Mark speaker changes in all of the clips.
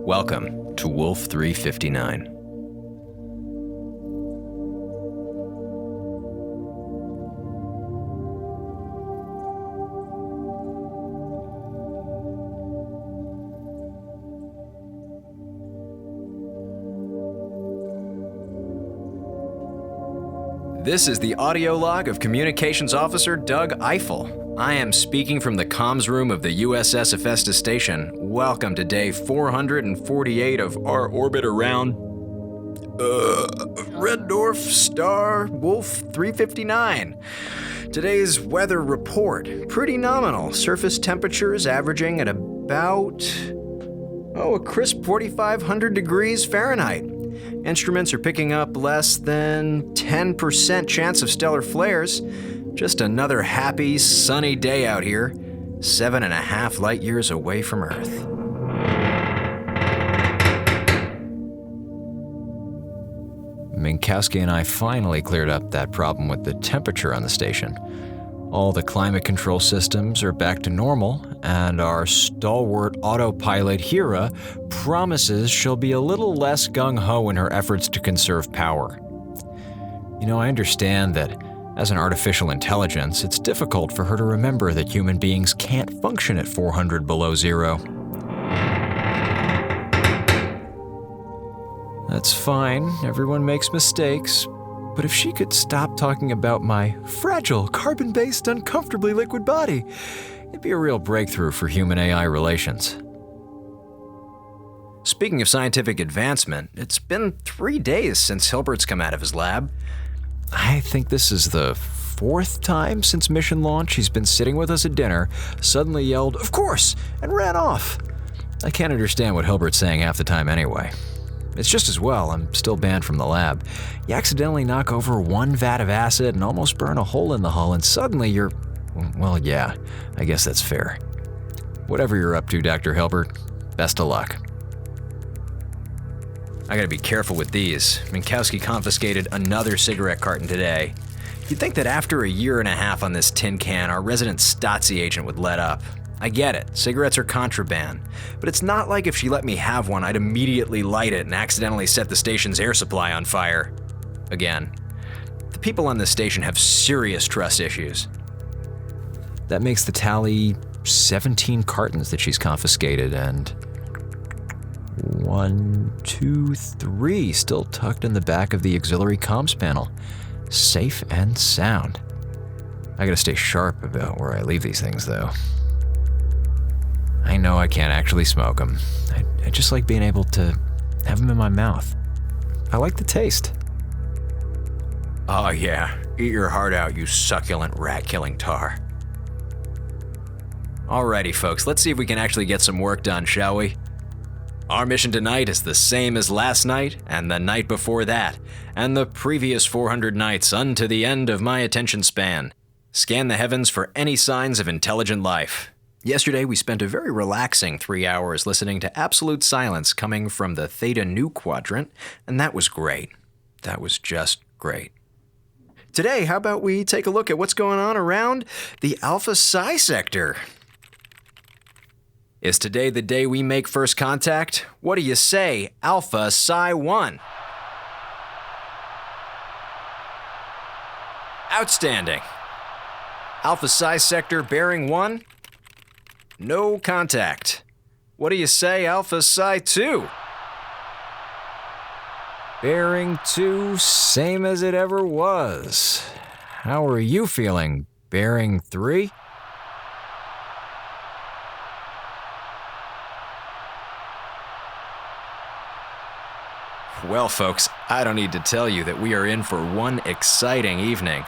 Speaker 1: Welcome to Wolf 359. This is the audio log of Communications Officer Doug Eiffel. I am speaking from the comms room of the U.S.S. Hephaestus Station. Welcome to day 448 of our orbit around Red Dwarf Star Wolf 359. Today's weather report, pretty nominal. Surface temperatures averaging at about, a crisp 4,500 degrees Fahrenheit. Instruments are picking up less than 10% chance of stellar flares. Just another happy, sunny day out here, 7.5 light years away from Earth. Minkowski and I finally cleared up that problem with the temperature on the station. All the climate control systems are back to normal, and our stalwart autopilot Hera promises she'll be a little less gung-ho in her efforts to conserve power. I understand that as an artificial intelligence, it's difficult for her to remember that human beings can't function at 400 below zero. That's fine, everyone makes mistakes. But if she could stop talking about my fragile, carbon-based, uncomfortably liquid body, it'd be a real breakthrough for human-AI relations. Speaking of scientific advancement, it's been 3 days since Hilbert's come out of his lab. I think this is the 4th time since mission launch he's been sitting with us at dinner, suddenly yelled, "Of course!" and ran off. I can't understand what Hilbert's saying half the time anyway. It's just as well I'm still banned from the lab. You accidentally knock over 1 vat of acid and almost burn a hole in the hull, and suddenly you're... Well, yeah, I guess that's fair. Whatever you're up to, Dr. Hilbert, best of luck. I gotta be careful with these. Minkowski confiscated another cigarette carton today. You'd think that after 1.5 years on this tin can, our resident Stasi agent would let up. I get it, cigarettes are contraband, but it's not like if she let me have one, I'd immediately light it and accidentally set the station's air supply on fire. Again, the people on this station have serious trust issues. That makes the tally 17 cartons that she's confiscated, and 1, 2, 3 still tucked in the back of the auxiliary comms panel. Safe and sound. I gotta stay sharp about where I leave these things, though. I know I can't actually smoke them. I just like being able to have them in my mouth. I like the taste. Oh yeah, eat your heart out, you succulent rat-killing tar. Alrighty folks, let's see if we can actually get some work done, shall we? Our mission tonight is the same as last night, and the night before that, and the previous 400 nights unto the end of my attention span. Scan the heavens for any signs of intelligent life. Yesterday, we spent a very relaxing 3 hours listening to absolute silence coming from the Theta Nu quadrant, and that was great. That was just great. Today, how about we take a look at what's going on around the Alpha Psi sector? Is today the day we make first contact? What do you say, Alpha Psi 1? Outstanding. Alpha Psi sector bearing 1? No contact. What do you say, Alpha Psi 2? Bearing 2, same as it ever was. How are you feeling, bearing 3? Well, folks, I don't need to tell you that we are in for one exciting evening.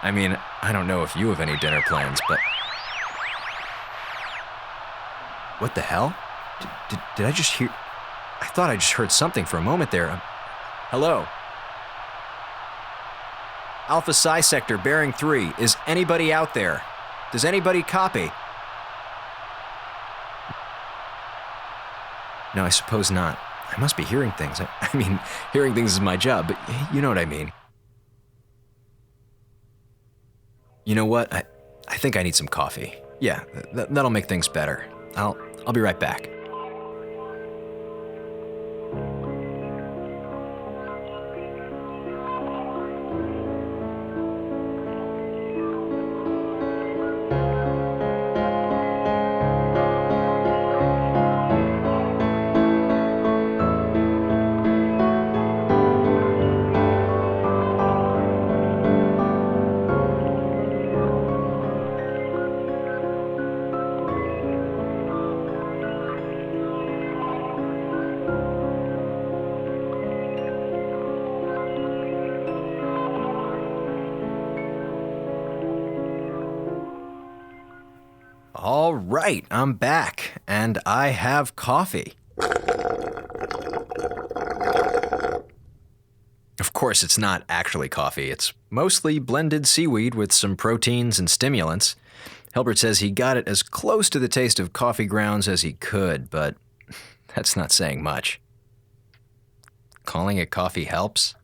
Speaker 1: I mean, I don't know if you have any dinner plans, but... What the hell? Did I just hear... I thought I just heard something for a moment there. Hello? Alpha Psi sector bearing 3. Is anybody out there? Does anybody copy? No, I suppose not. I must be hearing things. I mean, hearing things is my job, but you know what I mean. You know what? I think I need some coffee. Yeah, that'll make things better. I'll be right back. All right, I'm back, and I have coffee. Of course, it's not actually coffee. It's mostly blended seaweed with some proteins and stimulants. Hilbert says he got it as close to the taste of coffee grounds as he could, but that's not saying much. Calling it coffee helps?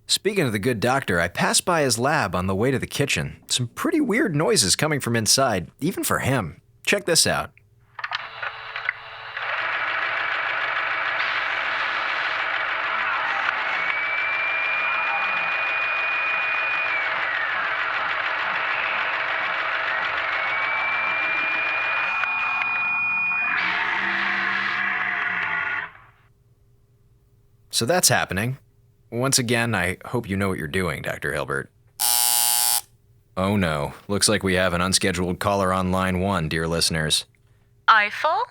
Speaker 1: Speaking of the good doctor, I passed by his lab on the way to the kitchen. Some pretty weird noises coming from inside, even for him. Check this out. So that's happening. Once again, I hope you know what you're doing, Dr. Hilbert. Oh no, looks like we have an unscheduled caller on line 1, dear listeners.
Speaker 2: Eiffel?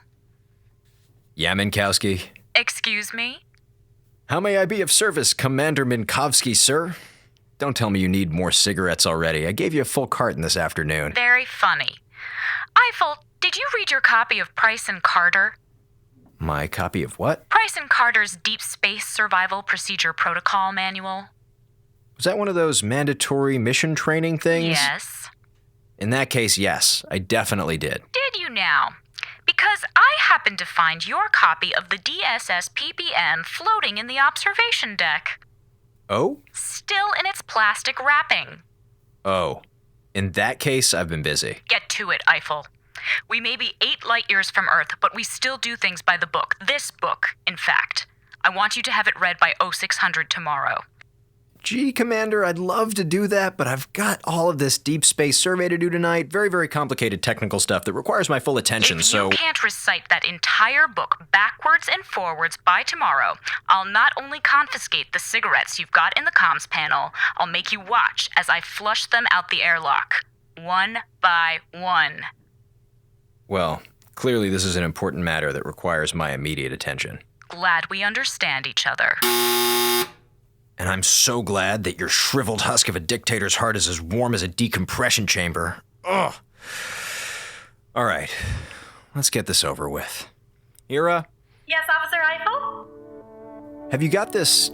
Speaker 1: Yeah, Minkowski.
Speaker 2: Excuse me?
Speaker 1: How may I be of service, Commander Minkowski, sir? Don't tell me you need more cigarettes already. I gave you a full carton this afternoon.
Speaker 2: Very funny. Eiffel, did you read your copy of Price and Carter?
Speaker 1: My copy of what?
Speaker 2: Price and Carter's Deep Space Survival Procedure Protocol Manual.
Speaker 1: Was that one of those mandatory mission training things?
Speaker 2: Yes.
Speaker 1: In that case, yes, I definitely did.
Speaker 2: Did you now? Because I happened to find your copy of the DSS PPN floating in the observation deck.
Speaker 1: Oh?
Speaker 2: Still in its plastic wrapping.
Speaker 1: Oh. In that case, I've been busy.
Speaker 2: Get to it, Eiffel. We may be 8 light years from Earth, but we still do things by the book. This book, in fact. I want you to have it read by 0600 tomorrow.
Speaker 1: Gee, Commander, I'd love to do that, but I've got all of this deep space survey to do tonight. Very, very complicated technical stuff that requires my full attention,
Speaker 2: If you can't recite that entire book backwards and forwards by tomorrow, I'll not only confiscate the cigarettes you've got in the comms panel, I'll make you watch as I flush them out the airlock. One by one.
Speaker 1: Well, clearly this is an important matter that requires my immediate attention.
Speaker 2: Glad we understand each other.
Speaker 1: And I'm so glad that your shriveled husk of a dictator's heart is as warm as a decompression chamber. Ugh. All right, let's get this over with. Ira?
Speaker 3: Yes, Officer Eiffel?
Speaker 1: Have you got this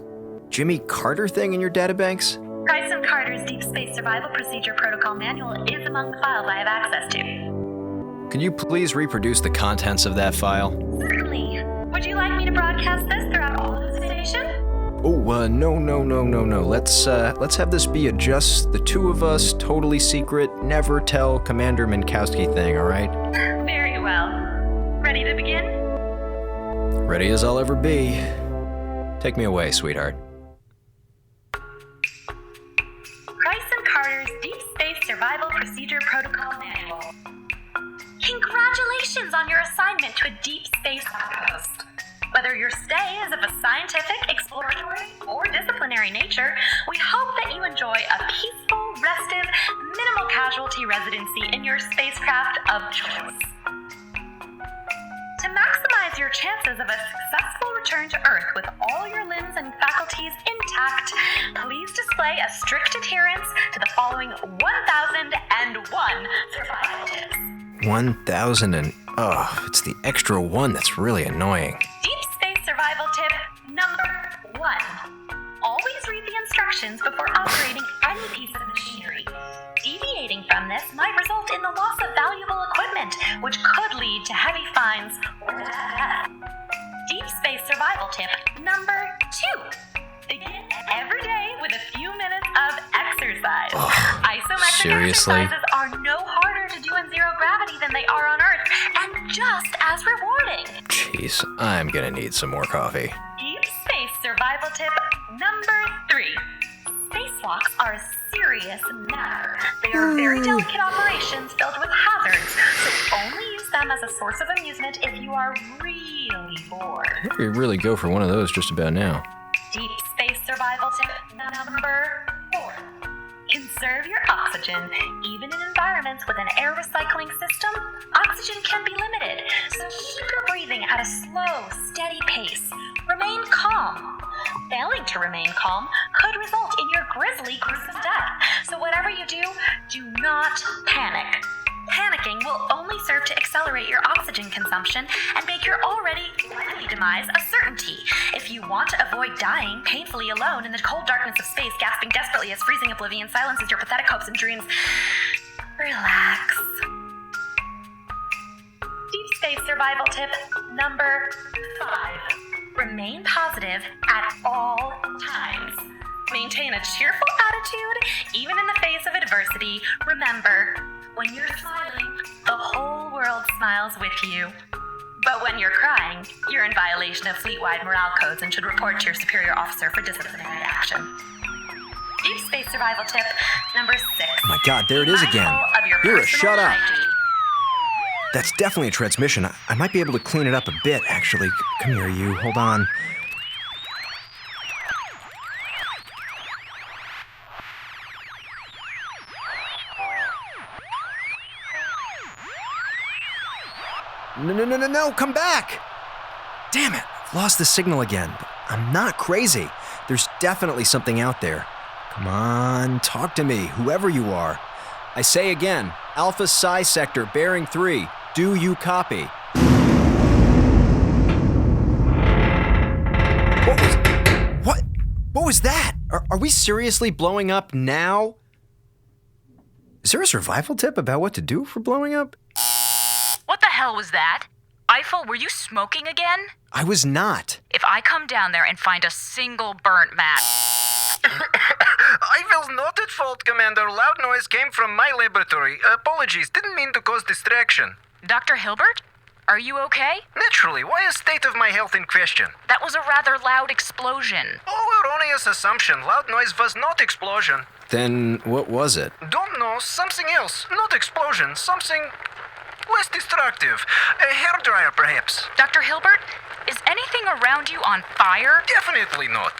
Speaker 1: Jimmy Carter thing in your databanks?
Speaker 3: Price and Carter's Deep Space Survival Procedure Protocol Manual is among the files I have access to.
Speaker 1: Can you please reproduce the contents of that file?
Speaker 3: Certainly. Would you like me to broadcast this throughout all of the station?
Speaker 1: Oh, no. Let's have this be a just the two of us, totally secret, never tell Commander Minkowski thing, all right?
Speaker 3: Very well. Ready to begin?
Speaker 1: Ready as I'll ever be. Take me away, sweetheart.
Speaker 3: Price and Carter's Deep Space Survival Procedure Protocol Manual. Congratulations on your assignment to a deep space outpost. Whether your stay is of a scientific, exploratory, or disciplinary nature, we hope that you enjoy a peaceful, restive, minimal casualty residency in your spacecraft of choice. To maximize your chances of a successful return to Earth with all your limbs and faculties intact, please display a strict adherence to the following 1001 survival tips.
Speaker 1: 1,000 and... oh, it's the extra one that's really annoying.
Speaker 3: Deep space survival tip number 1. Always read the instructions before operating any piece of machinery. Deviating from this might result in the loss of valuable equipment, which could lead to heavy fines or death. Deep space survival tip number 2. Begin every day with a few minutes of exercise. Isometric
Speaker 1: seriously?
Speaker 3: exercises are no harder to do in zero gravity than they are on Earth, and just as rewarding.
Speaker 1: Jeez, I'm gonna need some more coffee.
Speaker 3: Deep space survival tip number 3. Spacewalks are a serious matter. They are very delicate operations filled with hazards, so only use them as a source of amusement if you are really bored.
Speaker 1: I think we really go for one of those just about now.
Speaker 3: Deep space survival tip number 4. Conserve your oxygen. Even in environments with an air recycling system, oxygen can be limited, so keep your breathing at a slow, steady pace. Remain calm. failing to remain calm could result in your grisly, gruesome death. So whatever you do, do not panic. Panicking will only serve to accelerate your oxygen consumption and make your already likely demise a certainty. If you want to avoid dying painfully alone in the cold darkness of space, gasping desperately as freezing oblivion silences your pathetic hopes and dreams, relax. Deep space survival tip number 5. Remain positive at all times. Maintain a cheerful attitude, even in the face of adversity. Remember, when you're smiling, the whole world smiles with you. But when you're crying, you're in violation of fleet-wide morale codes and should report to your superior officer for disciplinary action. Deep space survival tip number 6.
Speaker 4: Oh my God, there it is again. Hira, shut up. That's definitely a transmission. I might be able to clean it up a bit, actually. Come here, you. Hold on. No, come back! Damn it, I've lost the signal again. But I'm not crazy. There's definitely something out there. Come on, talk to me, whoever you are. I say again, Alpha Psi Sector, bearing 3. Do you copy? What was that? Are we seriously blowing up now? Is there a survival tip about what to do for blowing up?
Speaker 2: What the hell was that? Eiffel, were you smoking again?
Speaker 4: I was not.
Speaker 2: If I come down there and find a single burnt match...
Speaker 5: Eiffel's not at fault, Commander. Loud noise came from my laboratory. Apologies, didn't mean to cause distraction.
Speaker 2: Dr. Hilbert? Are you okay?
Speaker 5: Naturally, why a state of my health in question?
Speaker 2: That was a rather loud explosion.
Speaker 5: Oh, erroneous assumption. Loud noise was not explosion.
Speaker 4: Then what was it?
Speaker 5: Don't know, something else. Not explosion, something less destructive. A hairdryer, perhaps.
Speaker 2: Dr. Hilbert, is anything around you on fire?
Speaker 5: Definitely not.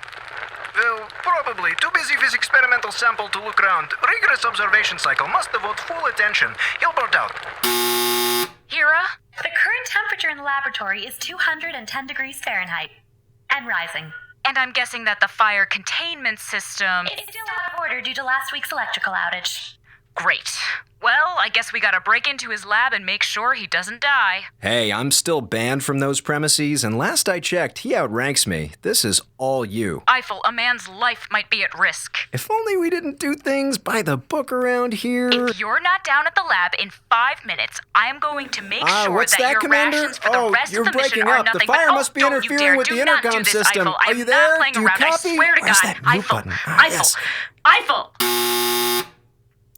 Speaker 5: Well, probably. Too busy with experimental sample to look around. Rigorous observation cycle must devote full attention. Hilbert out.
Speaker 2: Hira?
Speaker 3: The current temperature in the laboratory is 210 degrees Fahrenheit and rising.
Speaker 2: And I'm guessing that the fire containment system...
Speaker 3: It's still out of order due to last week's electrical outage.
Speaker 2: Great. Well, I guess we gotta break into his lab and make sure he doesn't die.
Speaker 4: Hey, I'm still banned from those premises, and last I checked, he outranks me. This is all you.
Speaker 2: Eiffel, a man's life might be at risk.
Speaker 4: If only we didn't do things by the book around here.
Speaker 2: If you're not down at the lab in 5 minutes, I am going to make sure
Speaker 4: what's that,
Speaker 2: your
Speaker 4: Commander?
Speaker 2: rations for the rest
Speaker 4: you're
Speaker 2: of the mission
Speaker 4: breaking
Speaker 2: are
Speaker 4: up.
Speaker 2: nothing
Speaker 4: The fire
Speaker 2: but...
Speaker 4: must be
Speaker 2: don't you
Speaker 4: interfering
Speaker 2: dare.
Speaker 4: with
Speaker 2: Do
Speaker 4: the
Speaker 2: not do
Speaker 4: intercom
Speaker 2: this,
Speaker 4: system.
Speaker 2: Eiffel.
Speaker 4: Are
Speaker 2: I'm
Speaker 4: you
Speaker 2: not
Speaker 4: there?
Speaker 2: playing
Speaker 4: Do you
Speaker 2: around.
Speaker 4: copy?
Speaker 2: I swear to
Speaker 4: Where's
Speaker 2: God.
Speaker 4: that mute
Speaker 2: Eiffel.
Speaker 4: button?
Speaker 2: Eiffel.
Speaker 4: Yes.
Speaker 2: Eiffel.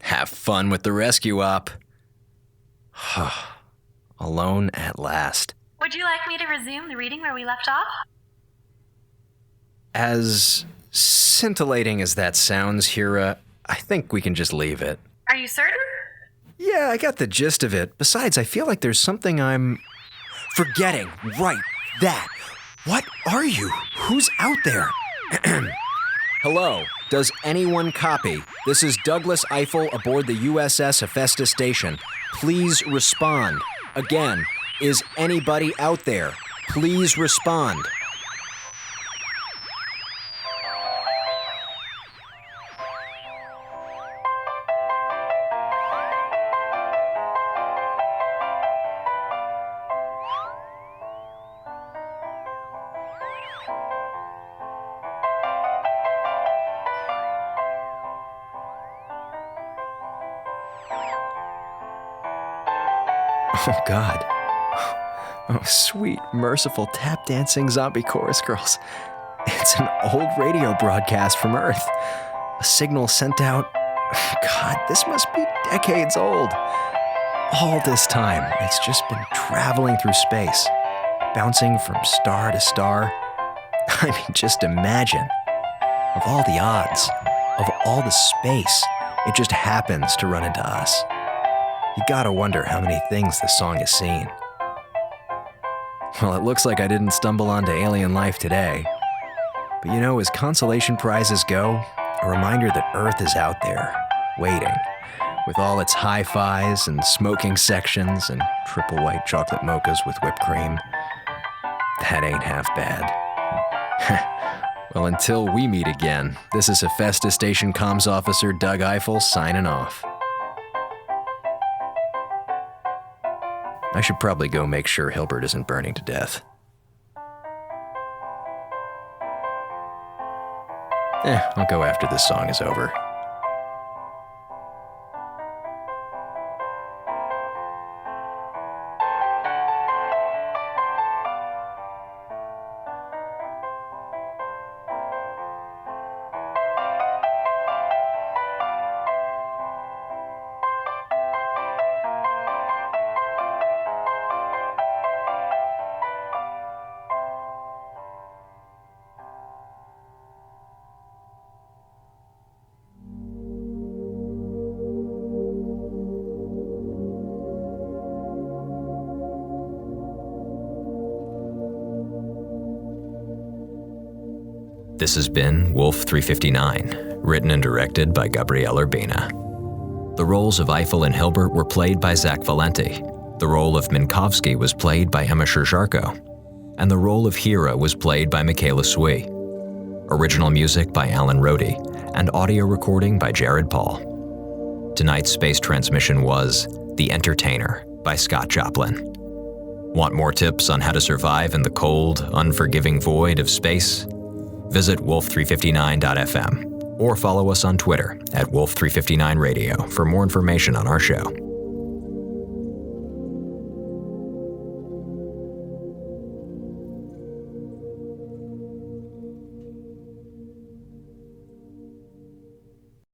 Speaker 4: Have fun with the rescue op. Alone at last.
Speaker 3: Would you like me to resume the reading where we left off?
Speaker 4: As scintillating as that sounds, Hira, I think we can just leave it.
Speaker 3: Are you certain?
Speaker 4: Yeah, I got the gist of it. Besides, I feel like there's something I'm forgetting. Right, that. What are you? Who's out there? Hello, does anyone copy? This is Douglas Eiffel aboard the U.S.S. Hephaestus Station. Please respond. Again, is anybody out there? Please respond. Oh, God. Oh, sweet, merciful tap-dancing zombie chorus girls. It's an old radio broadcast from Earth. A signal sent out... God, this must be decades old. All this time, it's just been traveling through space, bouncing from star to star. I mean, just imagine. Of all the odds, of all the space, it just happens to run into us. You gotta wonder how many things this song has seen. Well, it looks like I didn't stumble onto alien life today. But you know, as consolation prizes go, a reminder that Earth is out there, waiting, with all its hi-fis and smoking sections and triple white chocolate mochas with whipped cream. That ain't half bad. Well, until we meet again, this is Hephaestus Station Comms Officer Doug Eiffel signing off. I should probably go make sure Hilbert isn't burning to death. I'll go after this song is over. This has been Wolf 359, written and directed by Gabriele Urbina. The roles of Eiffel and Hilbert were played by Zach Valenti. The role of Minkowski was played by Emma Sherjarko. And the role of Hira was played by Michaela Sui. Original music by Alan Rohde, and audio recording by Jared Paul. Tonight's space transmission was The Entertainer by Scott Joplin. Want more tips on how to survive in the cold, unforgiving void of space? Visit wolf359.fm or follow us on Twitter at Wolf359Radio for more information on our show.